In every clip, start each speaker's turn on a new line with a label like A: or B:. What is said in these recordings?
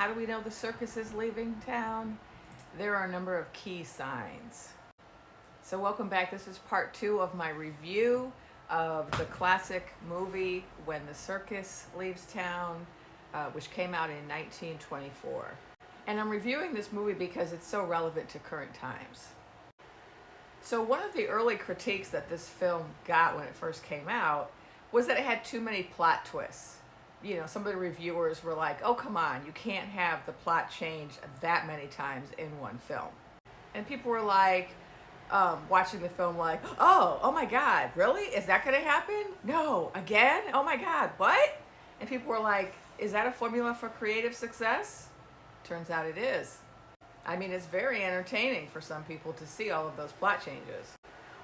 A: How do we know the circus is leaving town? There are a number of key signs. So welcome back. This is part 2 of my review of the classic movie When the Circus Leaves Town, which came out in 1924. And I'm reviewing this movie because it's so relevant to current times. So one of the early critiques that this film got when it first came out was that it had too many plot twists. You know, some of the reviewers were like, oh, come on, you can't have the plot change that many times in one film. And people were like, watching the film like, oh my God, really? Is that going to happen? No, again? Oh my God, what? And people were like, is that a formula for creative success? Turns out it is. I mean, it's very entertaining for some people to see all of those plot changes.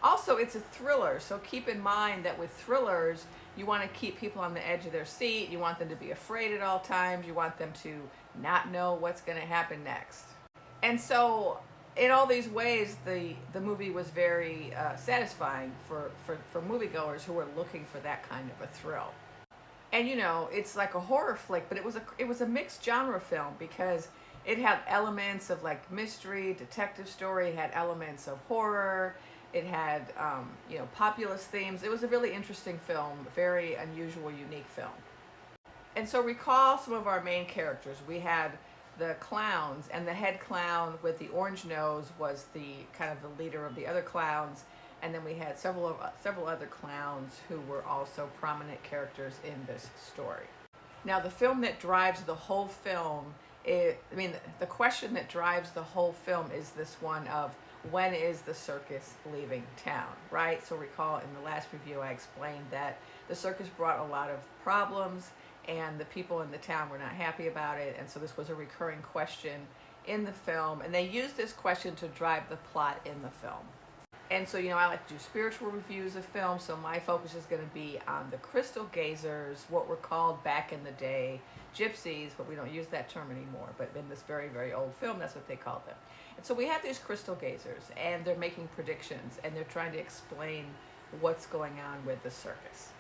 A: Also, it's a thriller, so keep in mind that with thrillers, you want to keep people on the edge of their seat. You want them to be afraid at all times. You want them to not know what's going to happen next. And so, in all these ways, the movie was very satisfying for moviegoers who were looking for that kind of a thrill. And you know, it's like a horror flick, but it was a mixed genre film because it had elements of like mystery, detective story. It had elements of horror. It had, populist themes. It was a really interesting film, very unusual, unique film. And so recall some of our main characters. We had the clowns, and the head clown with the orange nose was the kind of the leader of the other clowns. And then we had several other clowns who were also prominent characters in this story. Now, the film that drives the whole film, the question that drives the whole film is this one of, when is the circus leaving town, right? So recall in the last review I explained that the circus brought a lot of problems and the people in the town were not happy about it, and so this was a recurring question in the film, and they used this question to drive the plot in the film. And so, I like to do spiritual reviews of films, so my focus is going to be on the crystal gazers, what were called back in the day gypsies, but we don't use that term anymore, but in this very, very old film, that's what they called them. And so we have these crystal gazers, and they're making predictions, and they're trying to explain what's going on with the circus.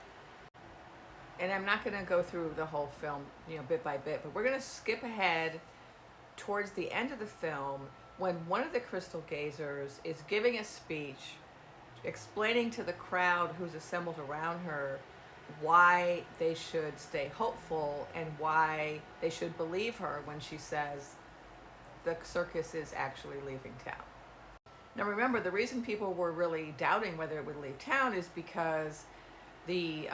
A: And I'm not going to go through the whole film, bit by bit, but we're going to skip ahead towards the end of the film when one of the crystal gazers is giving a speech explaining to the crowd who's assembled around her why they should stay hopeful and why they should believe her when she says the circus is actually leaving town. Now remember, the reason people were really doubting whether it would leave town is because the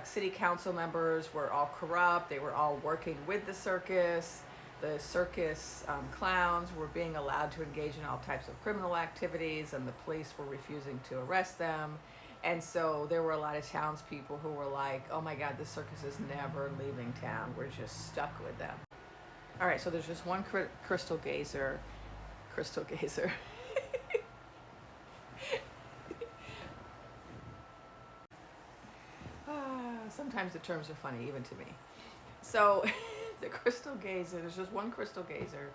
A: city council members were all corrupt. They were all working with the circus. The circus clowns were being allowed to engage in all types of criminal activities, and the police were refusing to arrest them. And so there were a lot of townspeople who were like, oh my God, the circus is never leaving town. We're just stuck with them. All right, so there's just one crystal gazer. Sometimes the terms are funny, even to me. So the crystal gazer, there's just one crystal gazer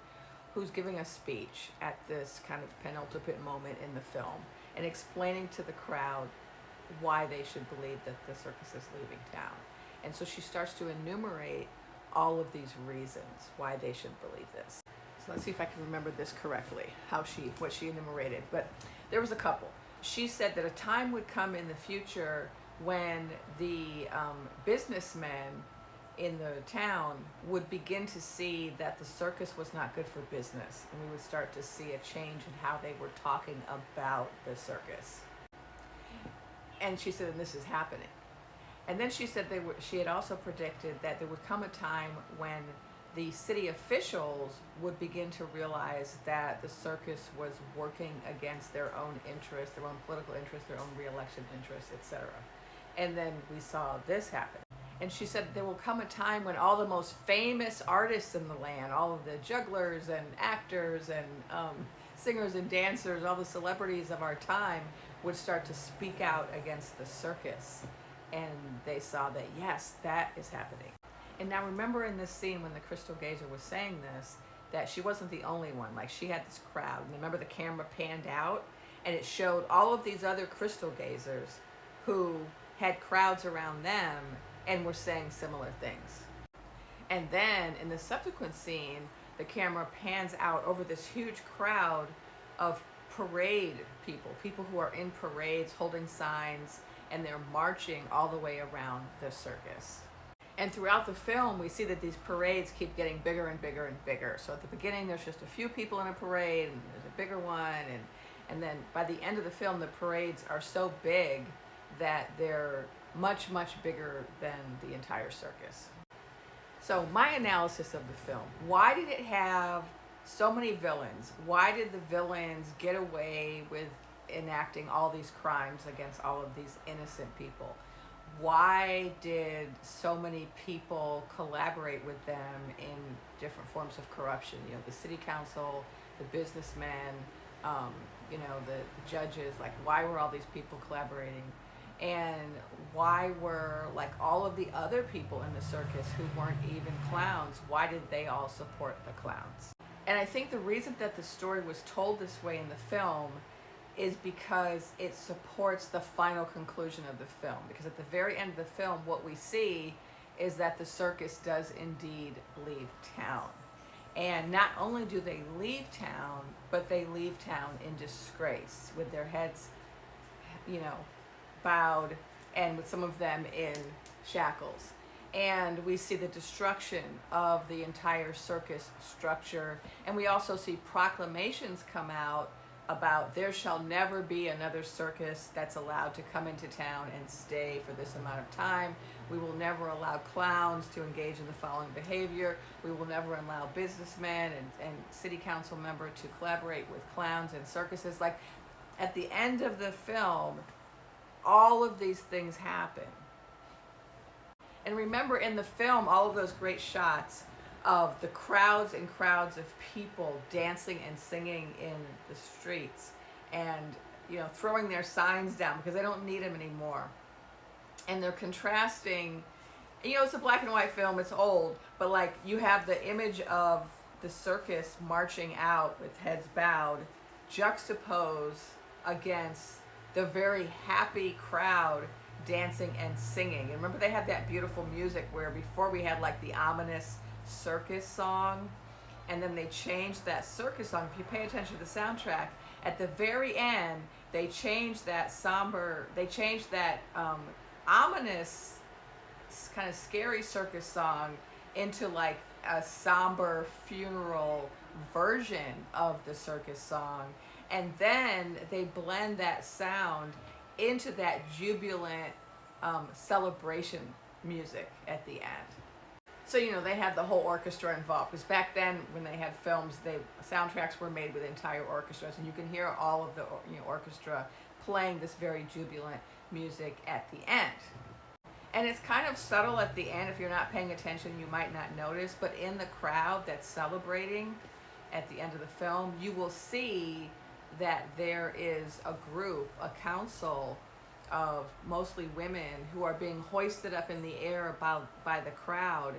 A: who's giving a speech at this kind of penultimate moment in the film and explaining to the crowd why they should believe that the circus is leaving town. And so she starts to enumerate all of these reasons why they should believe this. So let's see if I can remember this correctly, what she enumerated. But there was a couple. She said that a time would come in the future when the businessmen in the town would begin to see that the circus was not good for business, and we would start to see a change in how they were talking about the circus. And she said, and this is happening. And then she said she had also predicted that there would come a time when the city officials would begin to realize that the circus was working against their own interests, their own political interests, their own re-election interests, etc. And then we saw this happen. And she said there will come a time when all the most famous artists in the land, all of the jugglers and actors and singers and dancers, all the celebrities of our time would start to speak out against the circus. And they saw that, yes, that is happening. And now remember in this scene when the crystal gazer was saying this, that she wasn't the only one. Like, she had this crowd. And remember the camera panned out and it showed all of these other crystal gazers who had crowds around them and were saying similar things. And then in the subsequent scene, the camera pans out over this huge crowd of parade people, people who are in parades holding signs, and they're marching all the way around the circus. And throughout the film, we see that these parades keep getting bigger and bigger and bigger. So at the beginning, there's just a few people in a parade, and there's a bigger one, and then by the end of the film, the parades are so big that they're much, much bigger than the entire circus. So my analysis of the film: why did it have so many villains? Why did the villains get away with enacting all these crimes against all of these innocent people? Why did so many people collaborate with them in different forms of corruption? You know, the city council, the businessmen, the judges. Like, why were all these people collaborating? And why were, like, all of the other people in the circus who weren't even clowns, why did they all support the clowns? And I think the reason that the story was told this way in the film is because it supports the final conclusion of the film. Because at the very end of the film, what we see is that the circus does indeed leave town. And not only do they leave town, but they leave town in disgrace, with their heads, bowed, and with some of them in shackles. And we see the destruction of the entire circus structure. And we also see proclamations come out about there shall never be another circus that's allowed to come into town and stay for this amount of time. We will never allow clowns to engage in the following behavior. We will never allow businessmen and city council members to collaborate with clowns and circuses. Like, at the end of the film, all of these things happen. And remember, in the film, all of those great shots of the crowds and crowds of people dancing and singing in the streets, and throwing their signs down because they don't need them anymore. And they're contrasting, it's a black and white film, it's old, but like, you have the image of the circus marching out with heads bowed, juxtaposed against the very happy crowd dancing and singing. And remember, they had that beautiful music where before we had like the ominous circus song, and then they changed that circus song. If you pay attention to the soundtrack, at the very end, they changed that ominous, kind of scary circus song into like a somber funeral version of the circus song. And then they blend that sound into that jubilant celebration music at the end. So, they had the whole orchestra involved, because back then when they had films, soundtracks were made with entire orchestras, and you can hear all of the orchestra playing this very jubilant music at the end. And it's kind of subtle at the end. If you're not paying attention, you might not notice, but in the crowd that's celebrating at the end of the film, you will see that there is a group, a council of mostly women, who are being hoisted up in the air by the crowd,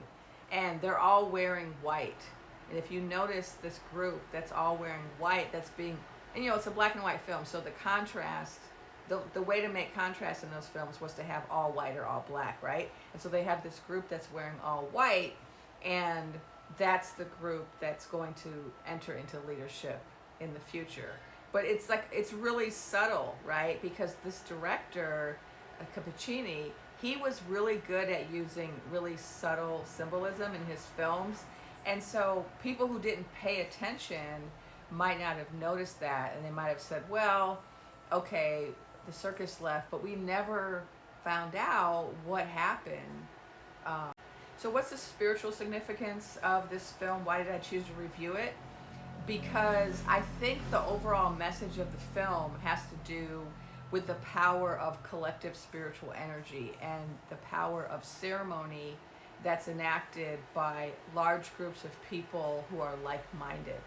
A: and they're all wearing white. And if you notice this group that's all wearing white, that's being, and it's a black and white film, so the contrast, the way to make contrast in those films was to have all white or all black, right? And so they have this group that's wearing all white, and that's the group that's going to enter into leadership in the future. But it's really subtle, right? Because this director, Cappuccini, he was really good at using really subtle symbolism in his films. And so people who didn't pay attention might not have noticed that, and they might have said, well, okay, the circus left, but we never found out what happened. So what's the spiritual significance of this film? Why did I choose to review it? Because I think the overall message of the film has to do with the power of collective spiritual energy and the power of ceremony that's enacted by large groups of people who are like-minded.